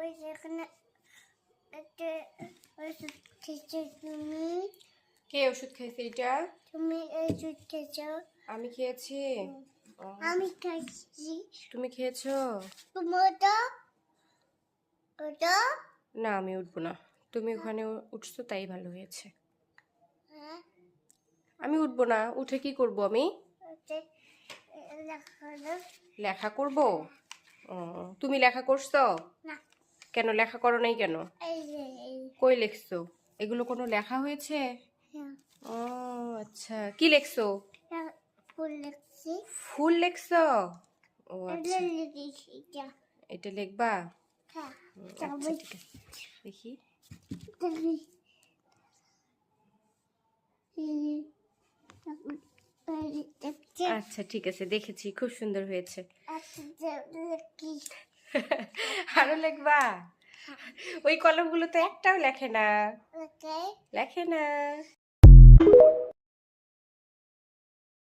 এখানে একটা ওষুধ খেয়েছো তুমি। কে ওষুধ খাইছে এটা? তুমি ওষুধ খেয়েছো। আমি খেয়েছি। ও, আমি খাইছি। তুমি খেয়েছো? তুমি ওটা ওটা না, আমি উঠবো না। তুমি ওখানে উঠছো তাই ভালো হয়েছে। হ্যাঁ আমি উঠবো না। উঠে কি করব আমি? ওটা লেখা লেখা করব? ও, তুমি লেখা করছো? না। কেন লেখা করো নাই কেন? এই কই লিখছো? এগুলো কোনো লেখা হয়েছে? হ্যাঁ ও আচ্ছা, কি লিখছো? ফুল লিখছি। ফুল লিখছো? ও এটা আচ্ছা, লিখেছি এটা। এটা লিখবা? হ্যাঁ আচ্ছা ঠিক আছে, দেখি। আচ্ছা ঠিক আছে, দেখেছি, খুব সুন্দর হয়েছে। আরো লিখবা? ওই কলমগুলো তো একটাও লেখে না, লেখে না।